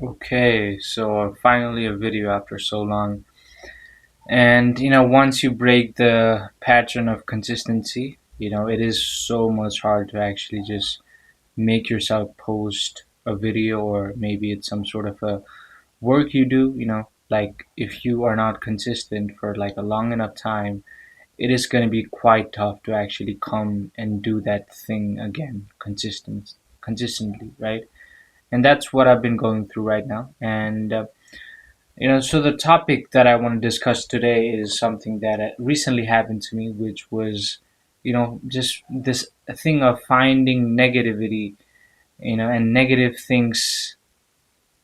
Okay, so finally a video after so long. And once you break the pattern of consistency, it is so much hard to actually just make yourself post a video, or maybe it's some sort of a work you do, like if you are not consistent for like a long enough time, it is going to be quite tough to actually come and do that thing again consistently, right? And that's what I've been going through right now. And so the topic that I want to discuss today is something that recently happened to me, which was, just this thing of finding negativity, and negative things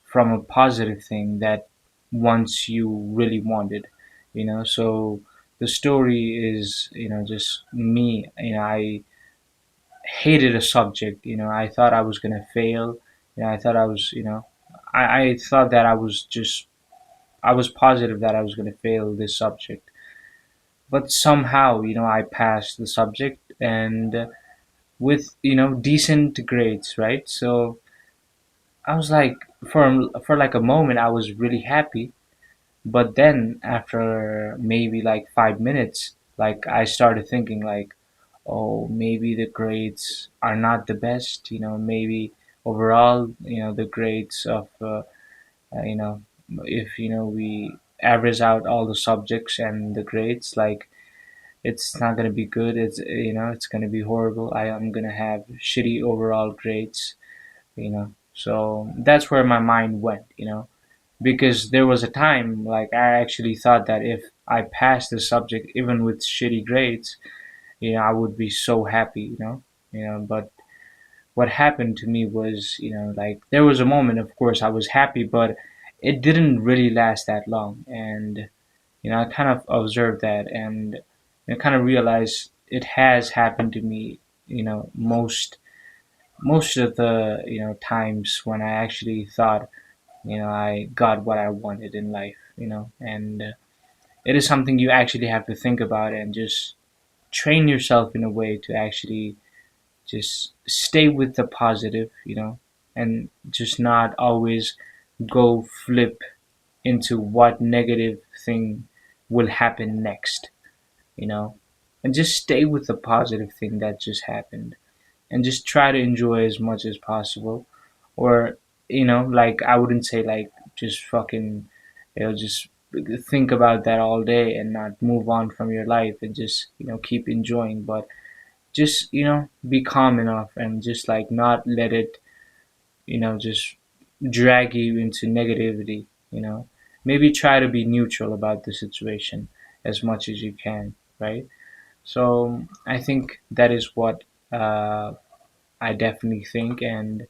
from a positive thing that once you really wanted, So the story is, just me. I hated a subject. I thought I was gonna fail. I thought I was, I thought that I was positive that I was going to fail this subject, but somehow, I passed the subject, and with decent grades, right? So I was like, for like a moment, I was really happy, but then after maybe like 5 minutes, like I started thinking like, oh, maybe the grades are not the best. Maybe overall, the grades of you know if we average out all the subjects and the grades, like it's not going to be good. It's going to be horrible. I'm going to have shitty overall grades. So that's where my mind went, because there was a time like I actually thought that if I passed the subject even with shitty grades, I would be so happy. But what happened to me was, like there was a moment, of course, I was happy, but it didn't really last that long. And, I kind of observed that, and I kind of realized it has happened to me, most of the, times when I actually thought, I got what I wanted in life, and it is something you actually have to think about and just train yourself in a way to actually just stay with the positive, and just not always go flip into what negative thing will happen next, you know, and just stay with the positive thing that just happened, and just try to enjoy as much as possible. Or, like I wouldn't say like just fucking, just think about that all day and not move on from your life and just, keep enjoying, but just be calm enough and just like not let it just drag you into negativity. Maybe try to be neutral about the situation as much as you can, right? So I think that is what uh, I definitely think, and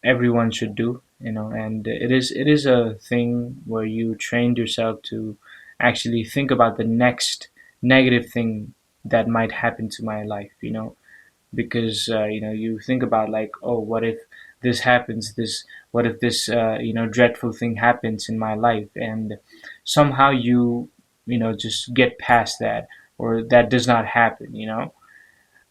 everyone should do. And it is a thing where you trained yourself to actually think about the next negative thing that might happen to my life. Because you think about like, oh, what if this happens, this what if this dreadful thing happens in my life, and somehow you just get past that, or that does not happen,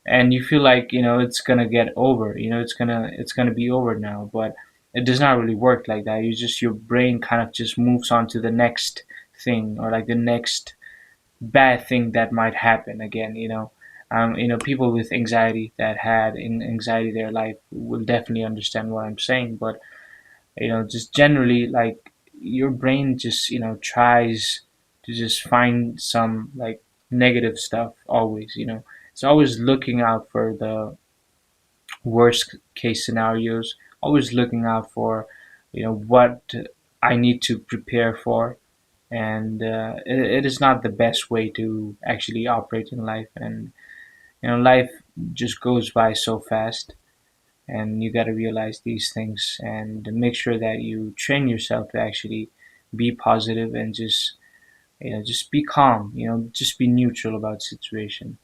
and you feel like it's gonna get over, it's gonna be over now, but it does not really work like that. Your brain kind of just moves on to the next thing, or like the next bad thing that might happen again. People with anxiety that had in anxiety their life will definitely understand what I'm saying. But just generally, like your brain just tries to just find some like negative stuff always. It's always looking out for the worst case scenarios, always looking out for what I need to prepare for. And it is not the best way to actually operate in life. And life just goes by so fast, and you got to realize these things and make sure that you train yourself to actually be positive and just be calm, just be neutral about situation.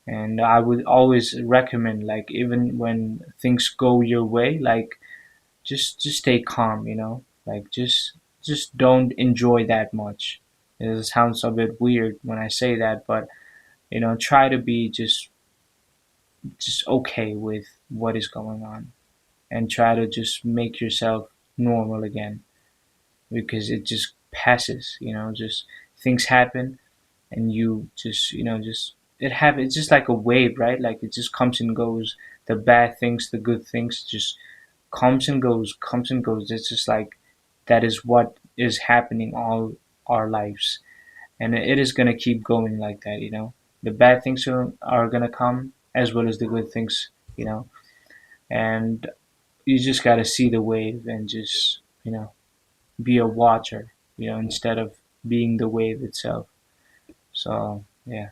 And I would always recommend, like, even when things go your way, like just stay calm, like just don't enjoy that much. It sounds a bit weird when I say that, but try to be just okay with what is going on, and try to just make yourself normal again, because it just passes. Just things happen, and you just just it's just like a wave, right? Like it just comes and goes. The bad things, the good things, just comes and goes. It's just like that is what is happening all our lives, and it is gonna keep going like that. The bad things are gonna come as well as the good things. And you just gotta see the wave and just be a watcher. Instead of being the wave itself. So yeah.